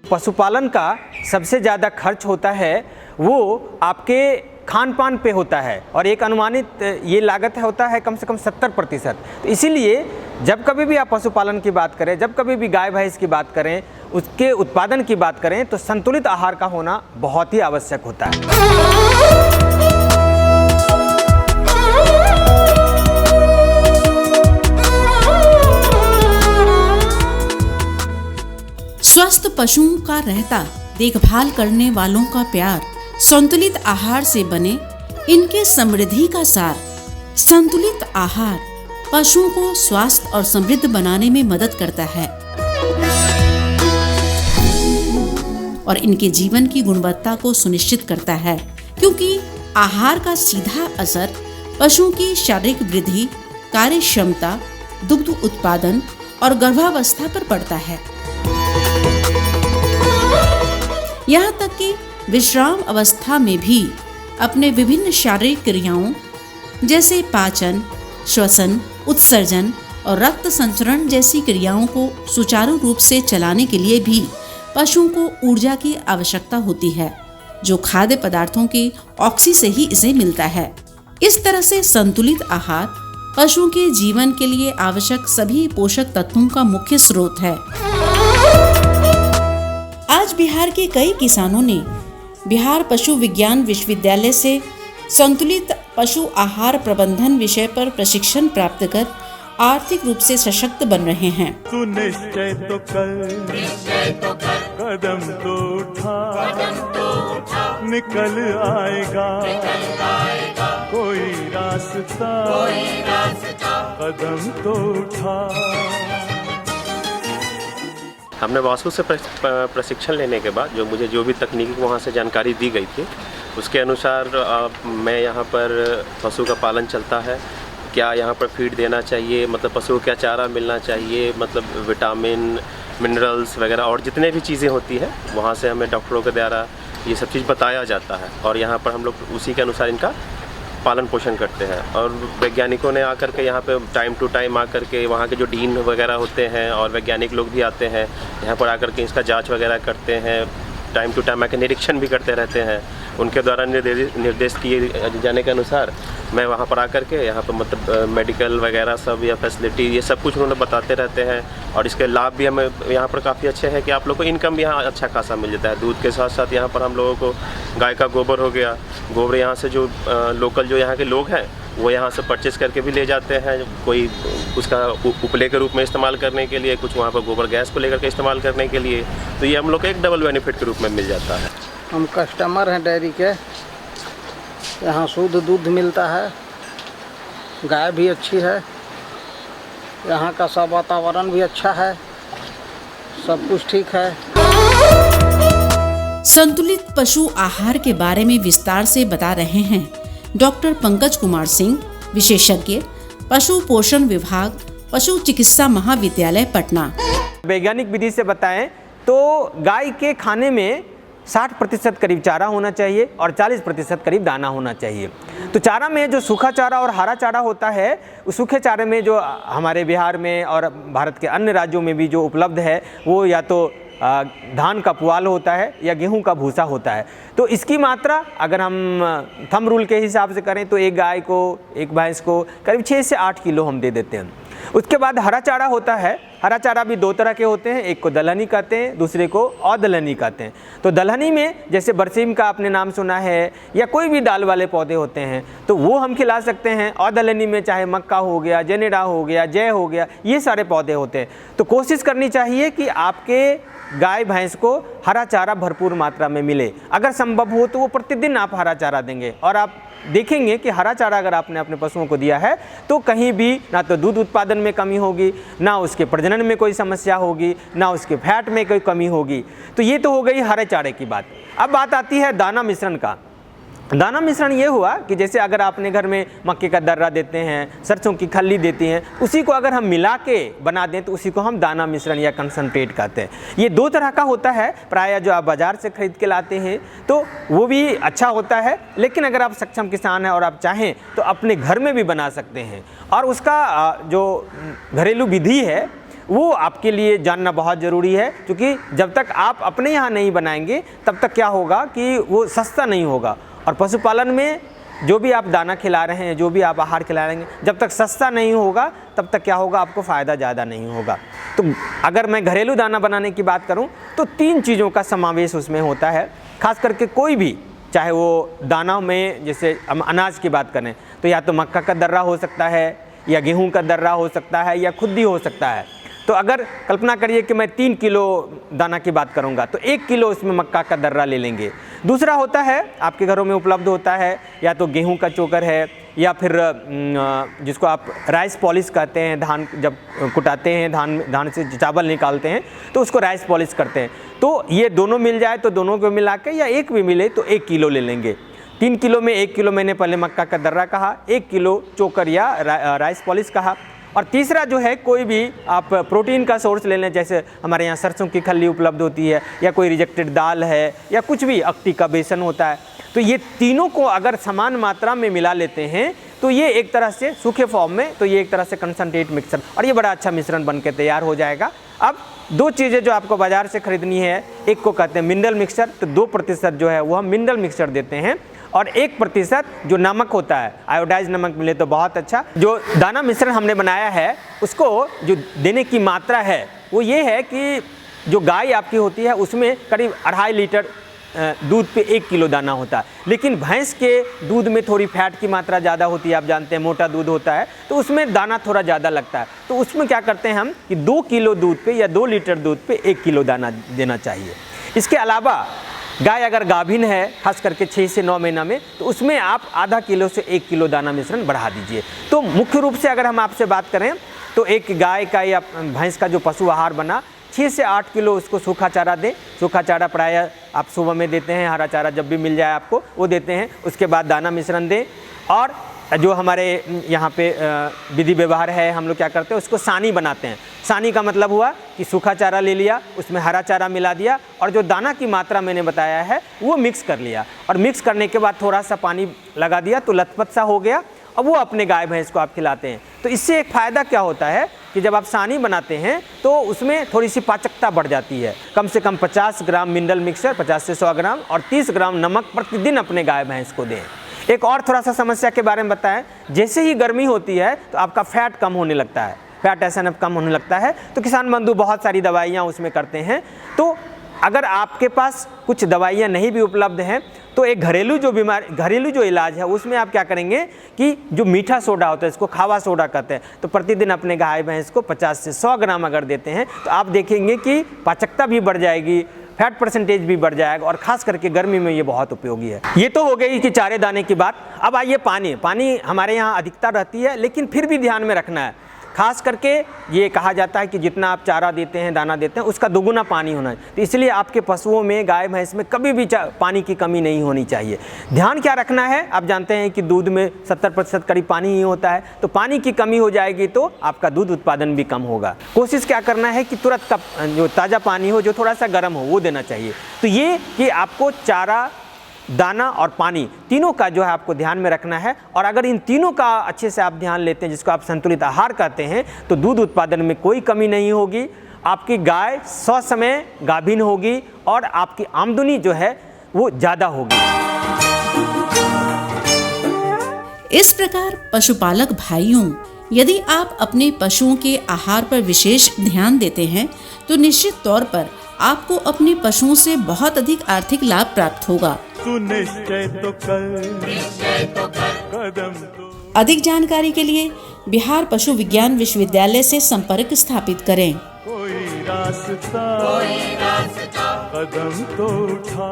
पशुपालन का सबसे ज़्यादा खर्च होता है वो आपके खान पान पे होता है और एक अनुमानित ये लागत होता है कम से कम 70%। तो इसीलिए जब कभी भी आप पशुपालन की बात करें, जब कभी भी गाय भैंस की बात करें, उसके उत्पादन की बात करें तो संतुलित आहार का होना बहुत ही आवश्यक होता है। स्वस्थ पशुओं का रहता, देखभाल करने वालों का प्यार, संतुलित आहार से बने इनके समृद्धि का सार। संतुलित आहार पशुओं को स्वस्थ और समृद्ध बनाने में मदद करता है और इनके जीवन की गुणवत्ता को सुनिश्चित करता है, क्योंकि आहार का सीधा असर पशुओं की शारीरिक वृद्धि, कार्य क्षमता, दुग्ध उत्पादन और गर्भावस्था पर पड़ता है। यहाँ तक कि विश्राम अवस्था में भी अपने विभिन्न शारीरिक क्रियाओं जैसे पाचन, श्वसन, उत्सर्जन और रक्त संचरण जैसी क्रियाओं को सुचारू रूप से चलाने के लिए भी पशुओं को ऊर्जा की आवश्यकता होती है, जो खाद्य पदार्थों के ऑक्सी से ही इसे मिलता है। इस तरह से संतुलित आहार पशुओं के जीवन के लिए आवश्यक सभी पोषक तत्वों का मुख्य स्रोत है। आज बिहार के कई किसानों ने बिहार पशु विज्ञान विश्वविद्यालय से संतुलित पशु आहार प्रबंधन विषय पर प्रशिक्षण प्राप्त कर आर्थिक रूप से सशक्त बन रहे हैं। तू निश्चय तो कर, कदम तो उठा, निकल आएगा कोई रास्ता, कदम तो उठा। हमने वासु से प्रशिक्षण लेने के बाद मुझे जो भी तकनीकी वहाँ से जानकारी दी गई थी, उसके अनुसार मैं यहाँ पर पशु का पालन चलता है, क्या यहाँ पर फीड देना चाहिए, मतलब पशु को क्या चारा मिलना चाहिए, मतलब विटामिन, मिनरल्स वगैरह और जितने भी चीज़ें होती हैं वहाँ से हमें डॉक्टरों के द्वारा ये सब चीज़ बताया जाता है और यहाँ पर हम लोग उसी के अनुसार इनका पालन पोषण करते हैं। और वैज्ञानिकों ने आकर के यहाँ पे टाइम टू टाइम आकर के वहाँ के जो डीन वगैरह होते हैं और वैज्ञानिक लोग भी आते हैं यहाँ पर आकर के इसका जांच वगैरह करते हैं, टाइम टू टाइम आकर निरीक्षण भी करते रहते हैं। उनके द्वारा निर्देश किए जाने के अनुसार मैं वहाँ पर आकर के यहाँ पर मतलब मेडिकल वगैरह सब या फैसिलिटी ये सब कुछ उन्होंने बताते रहते हैं और इसके लाभ भी हमें यहाँ पर काफ़ी अच्छे हैं कि आप लोग को इनकम भी यहाँ अच्छा खासा मिल जाता है। दूध के साथ साथ यहाँ पर हम लोगों को गाय का गोबर हो गया, गोबर यहाँ से जो लोकल जो यहाँ के लोग हैं वो यहाँ से परचेस करके भी ले जाते हैं, कोई उसका उपले के रूप में इस्तेमाल करने के लिए, कुछ वहाँ पर गोबर गैस को लेकर के इस्तेमाल करने के लिए, तो ये हम लोग को एक डबल बेनिफिट के रूप में मिल जाता है। हम कस्टमर हैं डेयरी के, यहाँ शुद्ध दूध मिलता है, गाय भी अच्छी है, यहाँ का सब वातावरण भी अच्छा है, सब कुछ ठीक है। संतुलित पशु आहार के बारे में विस्तार से बता रहे हैं डॉक्टर पंकज कुमार सिंह, विशेषज्ञ, पशु पोषण विभाग, पशु चिकित्सा महाविद्यालय, पटना। वैज्ञानिक विधि से बताएं तो गाय के खाने में 60% करीब चारा होना चाहिए और 40% करीब दाना होना चाहिए। तो चारा में जो सूखा चारा और हरा चारा होता है, उस सूखे चारे में जो हमारे बिहार में और भारत के अन्य राज्यों में भी जो उपलब्ध है वो या तो धान का पुआल होता है या गेहूं का भूसा होता है। तो इसकी मात्रा अगर हम थंब रूल के हिसाब से करें तो एक गाय को, एक भैंस को करीब 6 से 8 किलो हम दे देते हैं। उसके बाद हरा चारा होता है। हरा चारा भी 2 तरह के होते हैं, एक को दलहनी कहते हैं, दूसरे को अदलहनी कहते हैं। तो दलहनी में जैसे बरसीम का आपने नाम सुना है या कोई भी दाल वाले पौधे होते हैं तो वो हम खिला सकते हैं। अदलहनी में चाहे मक्का हो गया, जनेरा हो गया, जय हो गया, ये सारे पौधे होते हैं। तो कोशिश करनी चाहिए कि आपके गाय भैंस को हरा चारा भरपूर मात्रा में मिले। अगर संभव हो तो वो प्रतिदिन आप हरा चारा देंगे और आप देखेंगे कि हरा चारा अगर आपने अपने पशुओं को दिया है तो कहीं भी ना तो दूध उत्पादन में कमी होगी, ना उसके प्रजनन में कोई समस्या होगी, ना उसके फैट में कोई कमी होगी। तो ये तो हो गई हरे चारे की बात। अब बात आती है दाना मिश्रण का। दाना मिश्रण ये हुआ कि जैसे अगर आपने घर में मक्के का दर्रा देते हैं, सरसों की खल्ली देती हैं, उसी को अगर हम मिला के बना दें तो उसी को हम दाना मिश्रण या कंसंट्रेट कहते हैं। ये 2 तरह का होता है। प्रायः जो आप बाज़ार से खरीद के लाते हैं तो वो भी अच्छा होता है, लेकिन अगर आप सक्षम किसान हैं और आप चाहें तो अपने घर में भी बना सकते हैं। और उसका जो घरेलू विधि है वो आपके लिए जानना बहुत ज़रूरी है, क्योंकि जब तक आप अपने यहाँ नहीं बनाएंगे तब तक क्या होगा कि वो सस्ता नहीं होगा। और पशुपालन में जो भी आप दाना खिला रहे हैं, जो भी आप आहार खिला रहे हैं, जब तक सस्ता नहीं होगा तब तक क्या होगा, आपको फ़ायदा ज़्यादा नहीं होगा। तो अगर मैं घरेलू दाना बनाने की बात करूं तो 3 चीज़ों का समावेश उसमें होता है। खास करके कोई भी, चाहे वो दाना में, जैसे हम अनाज की बात करें तो या तो मक्का का दर्रा हो सकता है, या गेहूं का दर्रा हो सकता है, या खुद्दी हो सकता है। तो अगर कल्पना करिए कि मैं 3 किलो दाना की बात करूंगा तो 1 किलो उसमें मक्का का दर्रा ले लेंगे। दूसरा होता है, आपके घरों में उपलब्ध होता है, या तो गेहूं का चोकर है, या फिर जिसको आप राइस पॉलिश कहते हैं, धान जब कुटाते हैं, धान से चावल निकालते हैं तो उसको राइस पॉलिश करते हैं। तो ये दोनों मिल जाए तो दोनों को मिला के, या एक भी मिले तो 1 किलो ले लेंगे। 3 किलो में 1 किलो मैंने पहले मक्का का दर्रा कहा, 1 किलो चोकर या राइस पॉलिश कहा। और तीसरा जो है, कोई भी आप प्रोटीन का सोर्स ले लें, जैसे हमारे यहाँ सरसों की खल्ली उपलब्ध होती है, या कोई रिजेक्टेड दाल है, या कुछ भी अक्टी का बेसन होता है। तो ये तीनों को अगर समान मात्रा में मिला लेते हैं तो ये एक तरह से सूखे फॉर्म में, तो ये एक तरह से कंसनट्रेट मिक्सर, और ये बड़ा अच्छा मिश्रण बन के तैयार हो जाएगा। अब 2 चीज़ें जो आपको बाज़ार से खरीदनी है, एक को कहते हैं मिनरल मिक्सर, तो 2% जो है वो हम मिनरल मिक्सर देते हैं, और 1% जो नमक होता है, आयोडाइज नमक मिले तो बहुत अच्छा। जो दाना मिश्रण हमने बनाया है उसको जो देने की मात्रा है वो ये है कि जो गाय आपकी होती है उसमें करीब 2.5 लीटर दूध पे 1 किलो दाना होता है, लेकिन भैंस के दूध में थोड़ी फैट की मात्रा ज़्यादा होती है, आप जानते हैं मोटा दूध होता है, तो उसमें दाना थोड़ा ज़्यादा लगता है। तो उसमें क्या करते हैं हम कि 2 किलो दूध पे या 2 लीटर दूध पे 1 किलो दाना देना चाहिए। इसके अलावा गाय अगर गाभिन है, खास करके 6 से 9 महीना में, तो उसमें आप आधा किलो से 1 किलो दाना मिश्रण बढ़ा दीजिए। तो मुख्य रूप से अगर हम आपसे बात करें तो एक गाय का या भैंस का जो पशु आहार बना, 6 से 8 किलो उसको सूखा चारा दें। सूखा चारा प्रायः आप सुबह में देते हैं, हरा चारा जब भी मिल जाए आपको वो देते हैं। उसके बाद दाना मिश्रण दें, और जो हमारे यहाँ पे विधि व्यवहार है, हम लोग क्या करते हैं, उसको सानी बनाते हैं। सानी का मतलब हुआ कि सूखा चारा ले लिया, उसमें हरा चारा मिला दिया, और जो दाना की मात्रा मैंने बताया है वो मिक्स कर लिया, और मिक्स करने के बाद थोड़ा सा पानी लगा दिया तो लथपथ सा हो गया, और वो अपने गाय भैंस को आप खिलाते हैं। तो इससे एक फ़ायदा क्या होता है कि जब आप सानी बनाते हैं तो उसमें थोड़ी सी पाचकता बढ़ जाती है। कम से कम 50 ग्राम मिनरल मिक्सर, 50 से 100 ग्राम, और 30 ग्राम नमक प्रतिदिन अपने गाय भैंस को दें। एक और थोड़ा सा समस्या के बारे में बताएं, जैसे ही गर्मी होती है तो आपका फैट कम होने लगता है, फैट एसएनएफ कम होने लगता है, तो किसान बंधु बहुत सारी दवाइयाँ उसमें करते हैं। तो अगर आपके पास कुछ दवाइयाँ नहीं भी उपलब्ध हैं तो एक घरेलू जो इलाज है उसमें आप क्या करेंगे कि जो मीठा सोडा होता है, इसको खावा सोडा कहते हैं, तो प्रतिदिन अपने गाय भैंस को 50 से 100 ग्राम अगर देते हैं तो आप देखेंगे कि पाचकता भी बढ़ जाएगी, फैट परसेंटेज भी बढ़ जाएगा, और खास करके गर्मी में ये बहुत उपयोगी है। ये तो हो गई कि चारे दाने की बात। अब आइए पानी हमारे यहाँ अधिकता रहती है, लेकिन फिर भी ध्यान में रखना है, खास करके ये कहा जाता है कि जितना आप चारा देते हैं, दाना देते हैं, उसका दोगुना पानी होना है। तो इसलिए आपके पशुओं में, गाय भैंस में कभी भी पानी की कमी नहीं होनी चाहिए। ध्यान क्या रखना है, आप जानते हैं कि दूध में 70% करीब पानी ही होता है, तो पानी की कमी हो जाएगी तो आपका दूध उत्पादन भी कम होगा। कोशिश क्या करना है कि तुरंत का जो ताज़ा पानी हो, जो थोड़ा सा गर्म हो, वो देना चाहिए। तो ये कि आपको चारा, दाना और पानी तीनों का जो है आपको ध्यान में रखना है, और अगर इन तीनों का अच्छे से आप ध्यान लेते हैं, जिसको आप संतुलित आहार कहते हैं, तो दूध उत्पादन में कोई कमी नहीं होगी, आपकी गाय ससमय गाभिन होगी, और आपकी आमदनी जो है वो ज़्यादा होगी। इस प्रकार पशुपालक भाइयों, यदि आप अपने पशुओं के आहार पर विशेष ध्यान देते हैं तो निश्चित तौर पर आपको अपने पशुओं से बहुत अधिक आर्थिक लाभ प्राप्त होगा। तू निश्चय तो कर कदम तो। अधिक जानकारी के लिए बिहार पशु विज्ञान विश्वविद्यालय से संपर्क स्थापित करें। कोई रास्ता कदम तो उठा।